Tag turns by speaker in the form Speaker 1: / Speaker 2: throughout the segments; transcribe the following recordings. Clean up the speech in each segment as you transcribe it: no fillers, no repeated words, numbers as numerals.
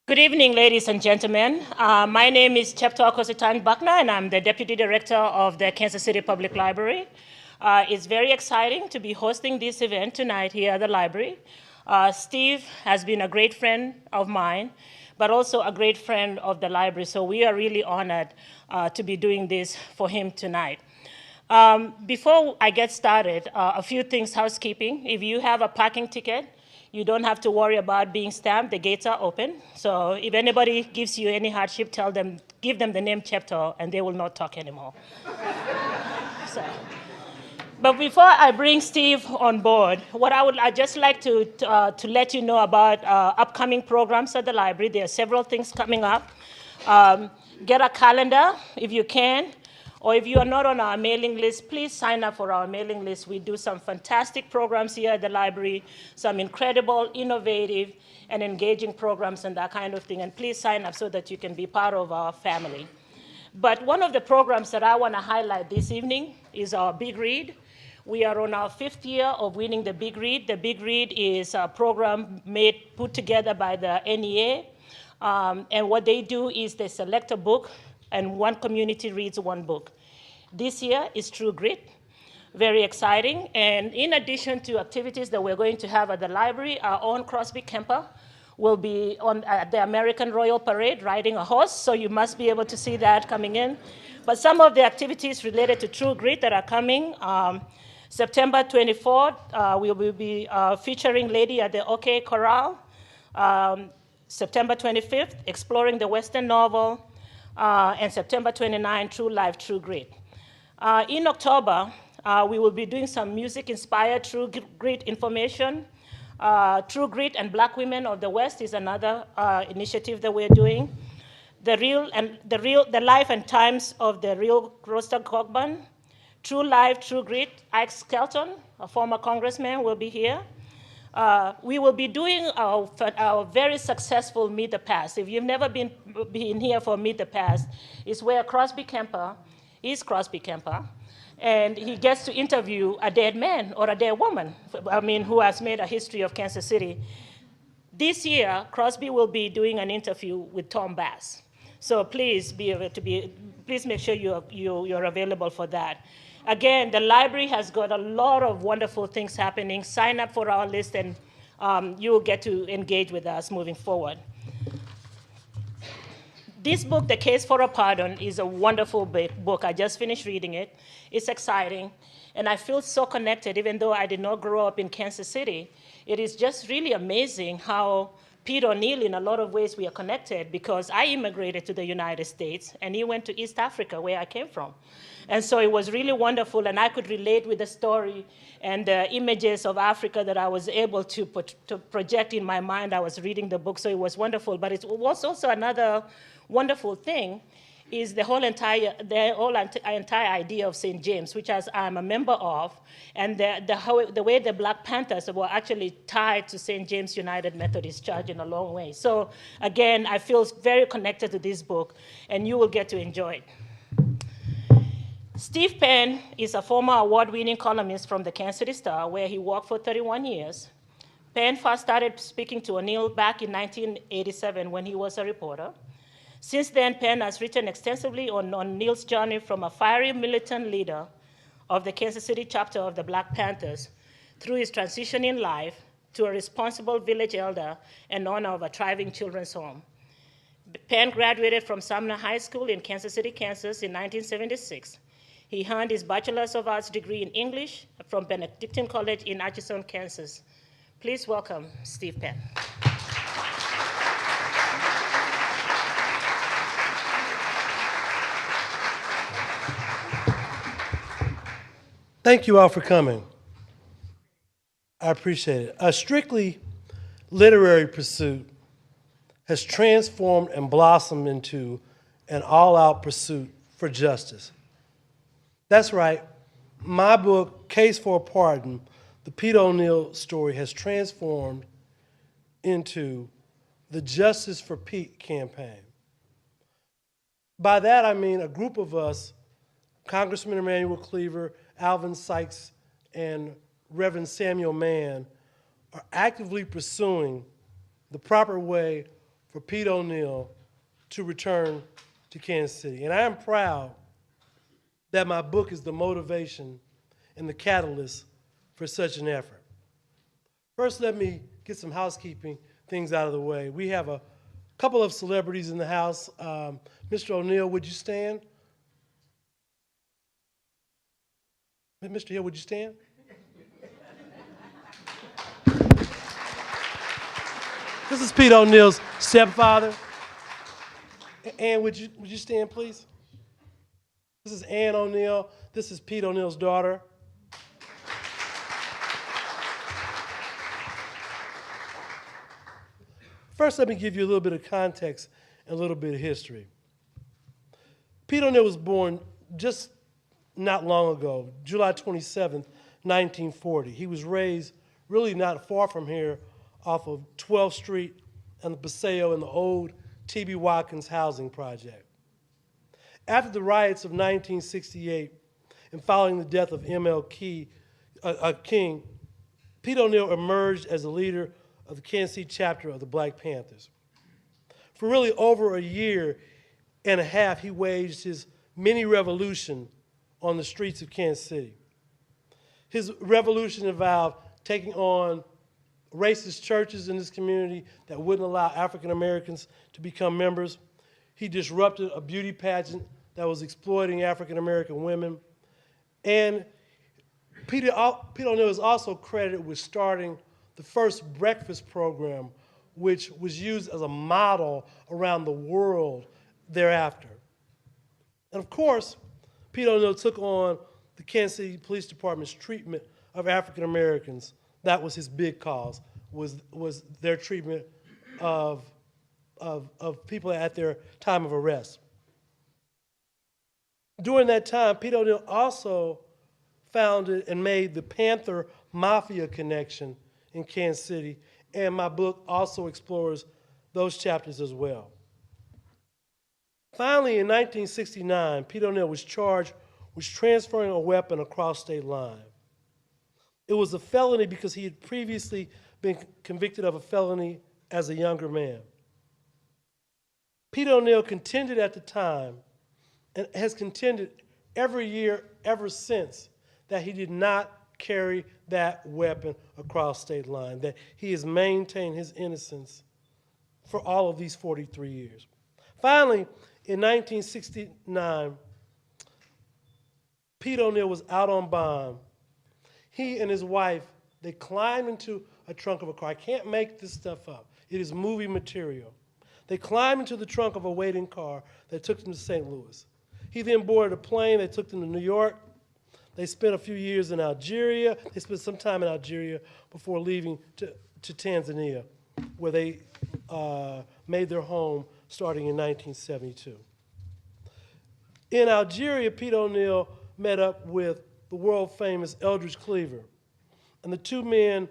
Speaker 1: Good evening, ladies and gentlemen. My name is Chepto Kositan Bakna, and I'm the Deputy Director of the Kansas City Public Library. It's very exciting to be hosting this event tonight here at the library. Steve has been a great friend of mine, but also a great friend of the library, so we are really honored to be doing this for him tonight. Before I get started, a few things housekeeping. If you have a parking ticket, you don't have to worry about being stamped. The gates are open. So if anybody gives you any hardship, give them the name Chepto, and they will not talk anymore. So, but before I bring Steve on board, I'd just like to let you know about upcoming programs at the library. There are several things coming up. Get a calendar if you can. Or if you are not on our mailing list, please sign up for our mailing list. We do some fantastic programs here at the library, some incredible, innovative, and engaging programs and that kind of thing. And please sign up so that you can be part of our family. But one of the programs that I want to highlight this evening is our Big Read. We are on our 5th year of winning the Big Read. The Big Read is a program put together by the NEA. And what they do is they select a book, and one community reads one book. This year is True Grit, very exciting. And in addition to activities that we're going to have at the library, our own Crosby Kemper will be at the American Royal Parade riding a horse, so you must be able to see that coming in. But some of the activities related to True Grit that are coming, September 24th, we will be featuring Lady at the OK Corral. September 25th, Exploring the Western Novel. And September 29th, True Life, True Grit. In October, we will be doing some music-inspired True Grit information. True Grit and Black Women of the West is another initiative that we're doing. The life and times of the real Roster Cogburn. True Life, True Grit. Ike Skelton, a former congressman, will be here. We will be doing our very successful Meet the Past. If you've never been here for Meet the Past, it's where Crosby Kemper, and he gets to interview a dead man or a dead woman, who has made a history of Kansas City. This year, Crosby will be doing an interview with Tom Bass. So please please make sure you're available for that. Again, the library has got a lot of wonderful things happening. Sign up for our list, and you will get to engage with us moving forward. This book, The Case for a Pardon, is a wonderful book. I just finished reading it. It's exciting, and I feel so connected, even though I did not grow up in Kansas City. It is just really amazing how Pete ONeal, in a lot of ways, we are connected, because I immigrated to the United States, and he went to East Africa, where I came from. And so it was really wonderful, and I could relate with the story and the images of Africa that I was able to project in my mind. I was reading the book, so it was wonderful. But it was also another wonderful thing is the whole entire idea of St. James, which I'm a member of, and the way the Black Panthers were actually tied to St. James United Methodist Church in a long way. So again, I feel very connected to this book, and you will get to enjoy it. Steve Penn is a former award-winning columnist from the Kansas City Star, where he worked for 31 years. Penn first started speaking to ONeal back in 1987 when he was a reporter. Since then, Penn has written extensively on ONeal's journey from a fiery militant leader of the Kansas City chapter of the Black Panthers through his transition in life to a responsible village elder and owner of a thriving children's home. Penn graduated from Sumner High School in Kansas City, Kansas in 1976. He earned his Bachelor's of Arts degree in English from Benedictine College in Atchison, Kansas. Please welcome Steve Penn.
Speaker 2: Thank you all for coming. I appreciate it. A strictly literary pursuit has transformed and blossomed into an all-out pursuit for justice. That's right. My book, Case for a Pardon, the Pete ONeal story, has transformed into the Justice for Pete campaign. By that I mean a group of us, Congressman Emanuel Cleaver, Alvin Sykes, and Reverend Samuel Mann, are actively pursuing the proper way for Pete ONeal to return to Kansas City. And I am proud that my book is the motivation and the catalyst for such an effort. First, let me get some housekeeping things out of the way. We have a couple of celebrities in the house. Mr. ONeal, would you stand? Mr. Hill, would you stand? This is Pete ONeal's stepfather. Ann, would you stand, please? This is Ann ONeal. This is Pete ONeal's daughter. First, let me give you a little bit of context and a little bit of history. Pete ONeal was born just not long ago, July 27th, 1940. He was raised really not far from here off of 12th Street and the Paseo in the old T.B. Watkins housing project. After the riots of 1968 and following the death of M.L. King, Pete ONeal emerged as a leader of the Kansas City chapter of the Black Panthers. For really over a year and a half, he waged his mini revolution on the streets of Kansas City. His revolution involved taking on racist churches in this community that wouldn't allow African Americans to become members. He disrupted a beauty pageant that was exploiting African American women. And Pete ONeal is also credited with starting the first breakfast program, which was used as a model around the world thereafter. And of course, Pete ONeal took on the Kansas City Police Department's treatment of African Americans. That was his big cause, was their treatment of people at their time of arrest. During that time, Pete ONeal also founded and made the Panther Mafia connection in Kansas City, and my book also explores those chapters as well. Finally, in 1969, Pete ONeal was charged with transferring a weapon across state line. It was a felony because he had previously been convicted of a felony as a younger man. Pete ONeal contended at the time, and has contended every year ever since, that he did not carry that weapon across state line, that he has maintained his innocence for all of these 43 years. Finally, in 1969, Pete ONeal was out on bond. He and his wife, they climbed into a trunk of a car. I can't make this stuff up. It is movie material. They climbed into the trunk of a waiting car that took them to St. Louis. He then boarded a plane that took them to New York. They spent a few years in Algeria. They spent some time in Algeria before leaving to Tanzania, where they made their home starting in 1972. In Algeria, Pete ONeal met up with the world-famous Eldridge Cleaver, and the two men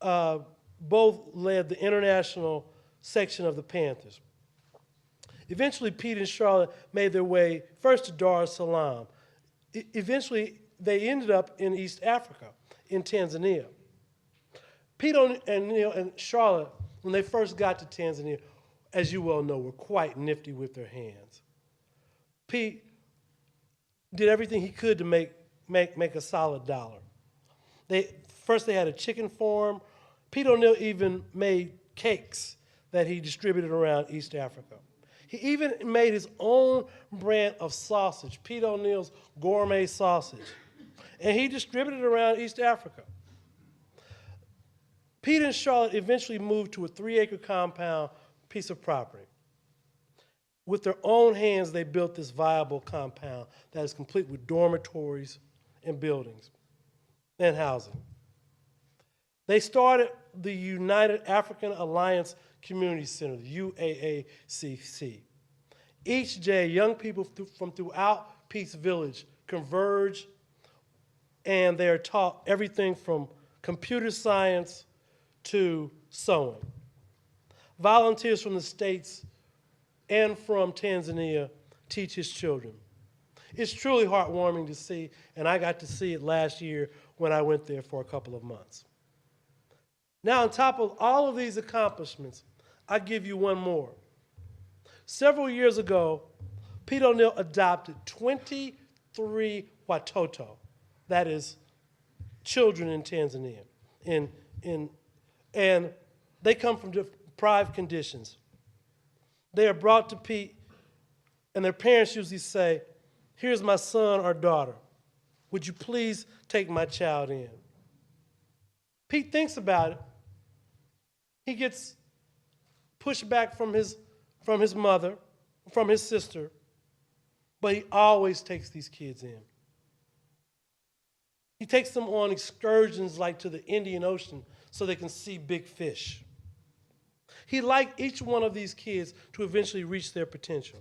Speaker 2: both led the international section of the Panthers. Eventually, Pete and Charlotte made their way first to Dar es Salaam. Eventually, they ended up in East Africa, in Tanzania. Pete ONeal and Charlotte, when they first got to Tanzania, as you well know, were quite nifty with their hands. Pete did everything he could to make a solid dollar. First they had a chicken farm. Pete ONeal even made cakes that he distributed around East Africa. He even made his own brand of sausage, Pete ONeal's gourmet sausage, and he distributed it around East Africa. Pete and Charlotte eventually moved to a 3-acre compound piece of property. With their own hands, they built this viable compound that is complete with dormitories and buildings and housing. They started the United African Alliance Community Center, the UAACC. Each day, young people from throughout Pete's Village converge, and they are taught everything from computer science to sewing. Volunteers from the States and from Tanzania teach his children. It's truly heartwarming to see, and I got to see it last year when I went there for a couple of months. Now, on top of all of these accomplishments, I give you one more. Several years ago, Pete ONeal adopted 23 watoto, that is, children in Tanzania. And they come from deprived conditions. They are brought to Pete, and their parents usually say, "Here's my son or daughter. Would you please take my child in?" Pete thinks about it. He gets pushback from his mother, from his sister, but he always takes these kids in. He takes them on excursions like to the Indian Ocean so they can see big fish. He'd like each one of these kids to eventually reach their potential.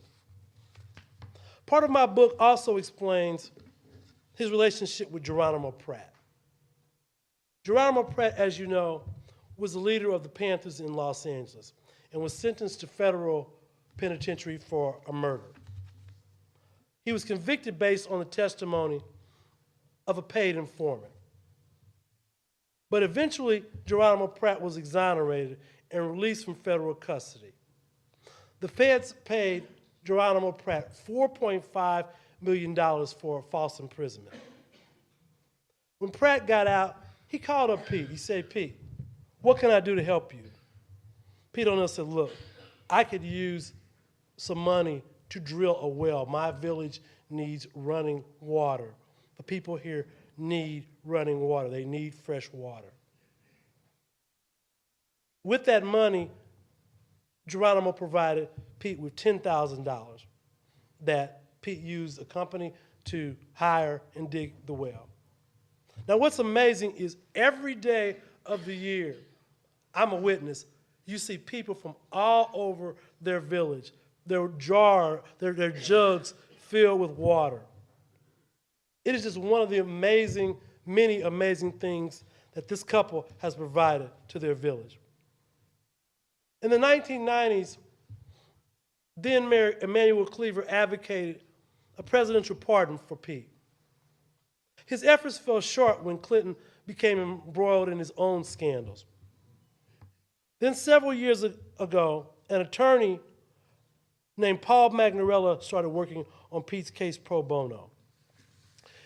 Speaker 2: Part of my book also explains his relationship with Geronimo Pratt. Geronimo Pratt, as you know, was the leader of the Panthers in Los Angeles and was sentenced to federal penitentiary for a murder. He was convicted based on the testimony of a paid informant. But eventually, Geronimo Pratt was exonerated and released from federal custody. The feds paid Geronimo Pratt $4.5 million for false imprisonment. When Pratt got out, he called up Pete. He said, "Pete, what can I do to help you?" Pete ONeal said, "Look, I could use some money to drill a well. My village needs running water. The people here need running water. They need fresh water." With that money, Geronimo provided Pete with $10,000 that Pete used a company to hire and dig the well. Now, what's amazing is every day of the year, I'm a witness, you see people from all over their village, their jugs filled with water. It is just one of the many amazing things that this couple has provided to their village. In the 1990s, then Mayor Emanuel Cleaver advocated a presidential pardon for Pete. His efforts fell short when Clinton became embroiled in his own scandals. Then several years ago, an attorney named Paul Wagnerella started working on Pete's case pro bono.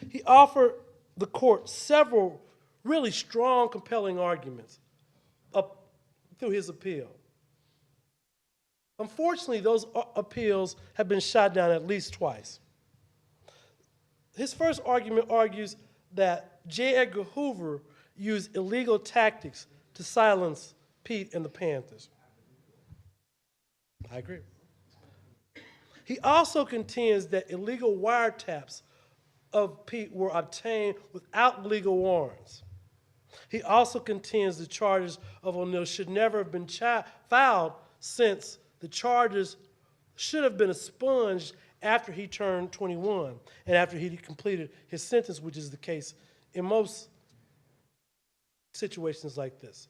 Speaker 2: He offered the court several really strong, compelling arguments up through his appeal. Unfortunately, those appeals have been shot down at least twice. His first argument argues that J. Edgar Hoover used illegal tactics to silence Pete and the Panthers. I agree. He also contends that illegal wiretaps of Pete were obtained without legal warrants. He also contends the charges of ONeal should never have been filed, since the charges should have been expunged after he turned 21 and after he completed his sentence, which is the case in most situations like this.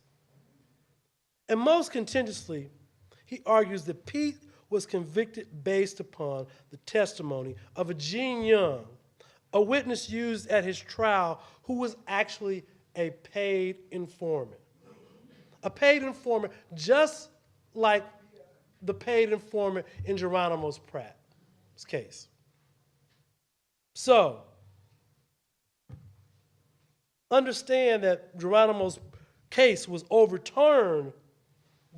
Speaker 2: And most contentiously, he argues that Pete was convicted based upon the testimony of a Gene Young, a witness used at his trial who was actually a paid informant. A paid informant just like the paid informant in Geronimo Pratt's case. So, understand that Geronimo's case was overturned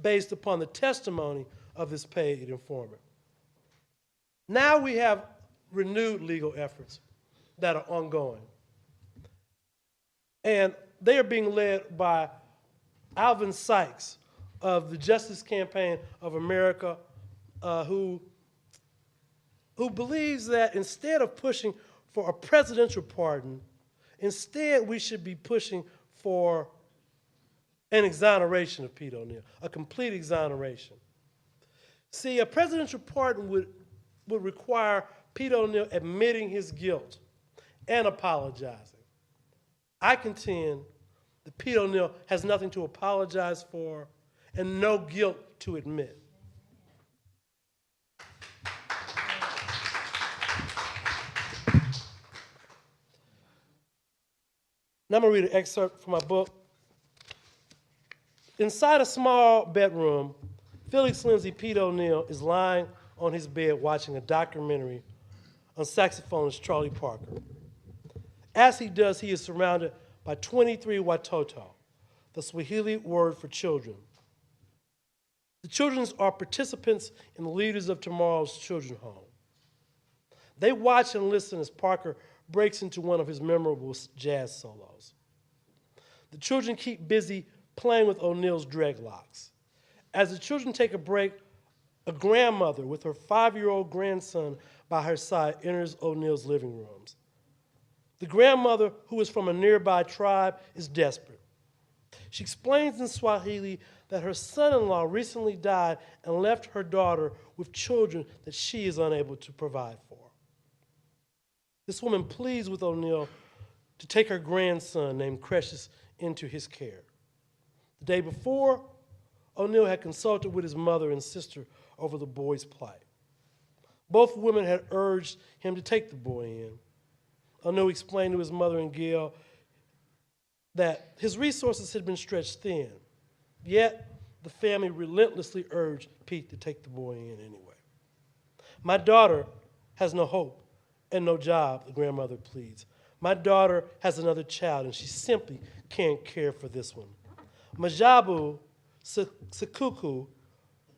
Speaker 2: based upon the testimony of this paid informant. Now we have renewed legal efforts that are ongoing. And they are being led by Alvin Sykes of the Justice Campaign of America, who believes that instead of pushing for a presidential pardon, instead we should be pushing for an exoneration of Pete ONeal, a complete exoneration. See, a presidential pardon would require Pete ONeal admitting his guilt and apologizing. I contend that Pete ONeal has nothing to apologize for and no guilt to admit. Now I'm going to read an excerpt from my book. Inside a small bedroom, Felix Lindsay Pete ONeal is lying on his bed watching a documentary on saxophonist Charlie Parker. As he does, he is surrounded by 23 watoto, the Swahili word for children. The children are participants in the Leaders of Tomorrow's Children's Home. They watch and listen as Parker breaks into one of his memorable jazz solos. The children keep busy playing with ONeal's dreadlocks. As the children take a break, a grandmother with her 5-year-old grandson by her side enters ONeal's living rooms. The grandmother, who is from a nearby tribe, is desperate. She explains in Swahili that her son-in-law recently died and left her daughter with children that she is unable to provide for. This woman pleads with ONeal to take her grandson, named Precious, into his care. The day before, ONeal had consulted with his mother and sister over the boy's plight. Both women had urged him to take the boy in. ONeal explained to his mother and Gail that his resources had been stretched thin, yet the family relentlessly urged Pete to take the boy in anyway. My daughter has no hope and no job, the grandmother pleads. My daughter has another child, and she simply can't care for this one. Majabu Sekuku,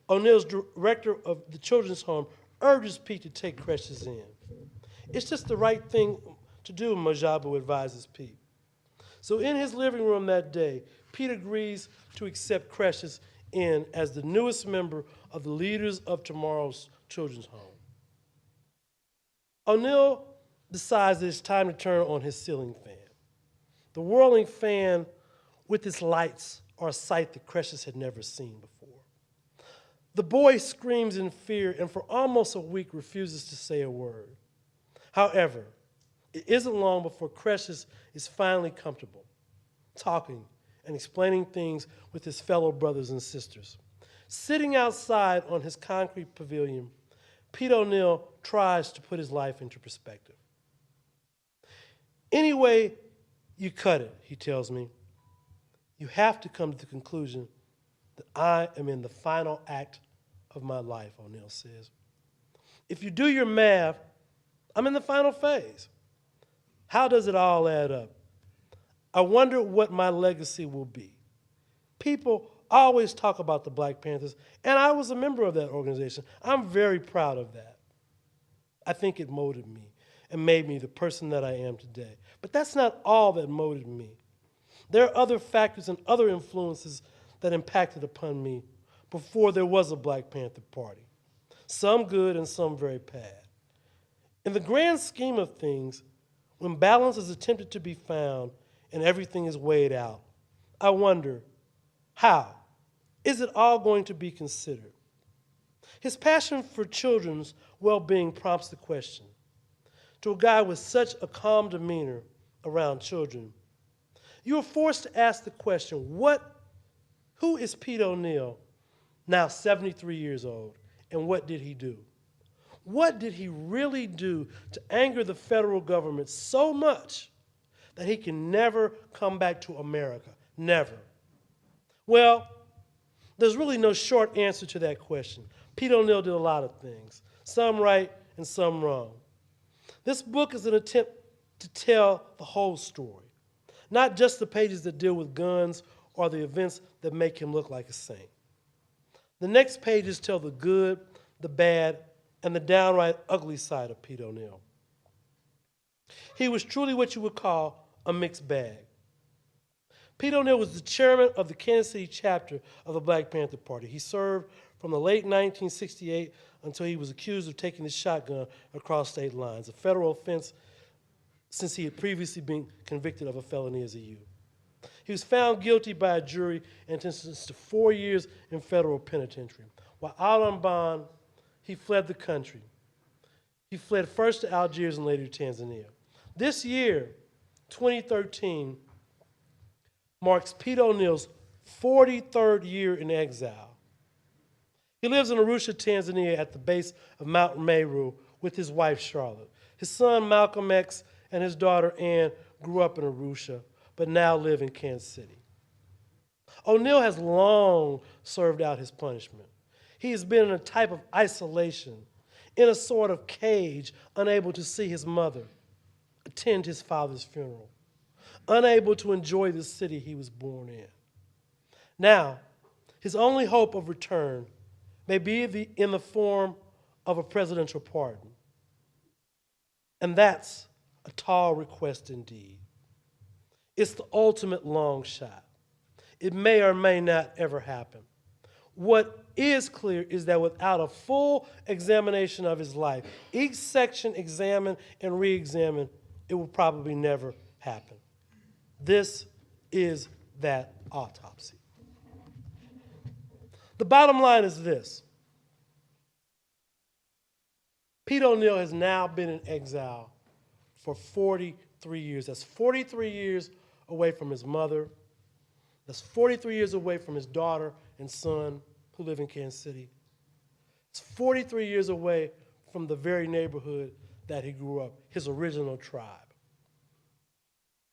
Speaker 2: ONeal's director of the children's home, urges Pete to take Precious in. It's just the right thing to do, Majabu advises Pete. So in his living room that day, Pete agrees to accept Precious in as the newest member of the Leaders of Tomorrow's Children's Home. ONeal decides that it's time to turn on his ceiling fan. The whirling fan with its lights are a sight that Precious had never seen before. The boy screams in fear and for almost a week refuses to say a word. However, it isn't long before Precious is finally comfortable, talking and explaining things with his fellow brothers and sisters. Sitting outside on his concrete pavilion, Pete ONeal tries to put his life into perspective. Any way you cut it, he tells me, you have to come to the conclusion that I am in the final act of my life, ONeal says. If you do your math, I'm in the final phase. How does it all add up? I wonder what my legacy will be. People always talk about the Black Panthers, and I was a member of that organization. I'm very proud of that. I think it molded me and made me the person that I am today. But that's not all that molded me. There are other factors and other influences that impacted upon me before there was a Black Panther Party. Some good and some very bad. In the grand scheme of things, when balance is attempted to be found and everything is weighed out, I wonder, how? Is it all going to be considered? His passion for children's well-being prompts the question. To a guy with such a calm demeanor around children, you are forced to ask the question, who is Pete ONeal, now 73 years old, and what did he do? What did he really do to anger the federal government so much that he can never come back to America? Never. Well, there's really no short answer to that question. Pete ONeal did a lot of things, some right and some wrong. This book is an attempt to tell the whole story, not just the pages that deal with guns or the events that make him look like a saint. The next pages tell the good, the bad, and the downright ugly side of Pete ONeal. He was truly what you would call a mixed bag. Pete ONeal was the chairman of the Kansas City chapter of the Black Panther Party. He served from the late 1968 until he was accused of taking his shotgun across state lines, a federal offense since he had previously been convicted of a felony as a youth. He was found guilty by a jury and sentenced to 4 years in federal penitentiary. While out on bond, he fled the country. He fled first to Algiers and later to Tanzania. This year, 2013, marks Pete ONeal's 43rd year in exile. He lives in Arusha, Tanzania, at the base of Mount Meru with his wife, Charlotte. His son, Malcolm X, and his daughter, Ann, grew up in Arusha, but now live in Kansas City. ONeal has long served out his punishment. He has been in a type of isolation, in a sort of cage, unable to see his mother, attend his father's funeral, unable to enjoy the city he was born in. Now, his only hope of return may be in the form of a presidential pardon. And that's a tall request indeed. It's the ultimate long shot. It may or may not ever happen. What is clear is that without a full examination of his life, each section examined and re-examined, it will probably never happen. This is that autopsy. The bottom line is this. Pete ONeal has now been in exile for 43 years. That's 43 years away from his mother. That's 43 years away from his daughter and son who live in Kansas City. It's 43 years away from the very neighborhood that he grew up, his original tribe.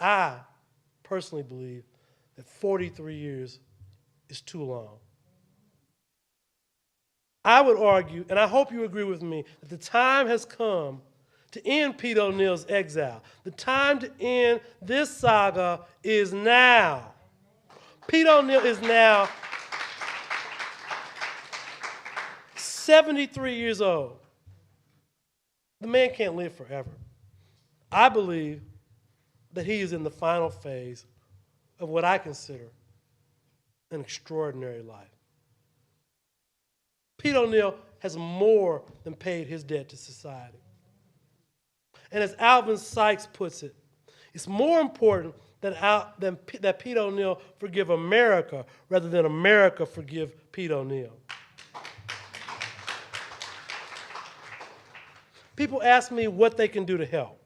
Speaker 2: I personally believe that 43 years is too long. I would argue, and I hope you agree with me, that the time has come to end Pete ONeal's exile. The time to end this saga is now. Pete ONeal is now 73 years old. The man can't live forever. I believe that he is in the final phase of what I consider an extraordinary life. Pete ONeal has more than paid his debt to society. And as Alvin Sykes puts it, it's more important that Pete ONeal forgive America rather than America forgive Pete ONeal. People ask me what they can do to help.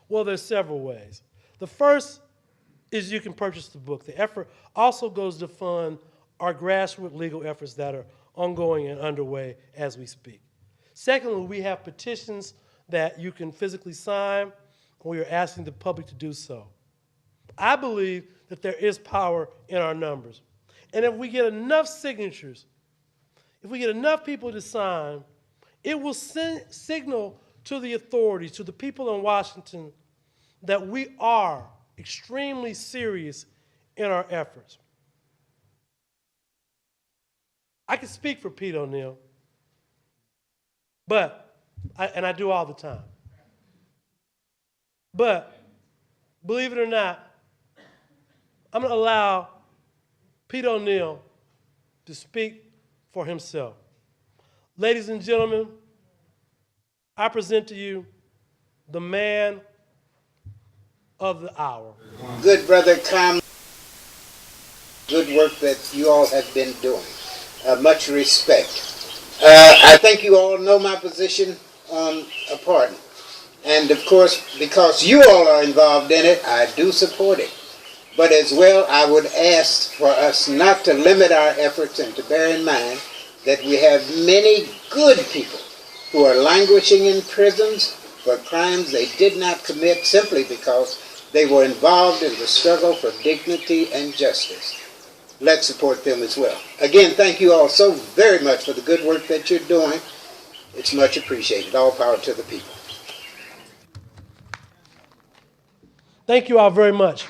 Speaker 2: Well, there's several ways. The first is you can purchase the book. The effort also goes to fund our grassroots legal efforts that are ongoing and underway as we speak. Secondly, we have petitions that you can physically sign, and we are asking the public to do so. I believe that there is power in our numbers. And if we get enough signatures, if we get enough people to sign, it will signal to the authorities, to the people in Washington, that we are extremely serious in our efforts. I can speak for Pete ONeal, and I do all the time. But believe it or not, I'm going to allow Pete ONeal to speak for himself. Ladies and gentlemen, I present to you the man of the hour.
Speaker 3: Good brother, good work that you all have been doing. Much respect. I think you all know my position on a pardon. And of course, because you all are involved in it, I do support it. But as well, I would ask for us not to limit our efforts and to bear in mind that we have many good people who are languishing in prisons for crimes they did not commit simply because they were involved in the struggle for dignity and justice. Let's support them as well. Again, thank you all so very much for the good work that you're doing. It's much appreciated. All power to the people.
Speaker 2: Thank you all very much.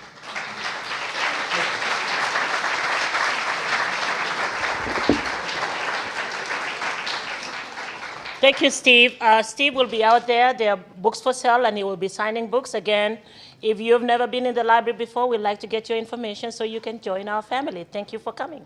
Speaker 1: Thank you, Steve. Steve will be out there. There are books for sale, and he will be signing books. Again, if you've never been in the library before, we'd like to get your information so you can join our family. Thank you for coming.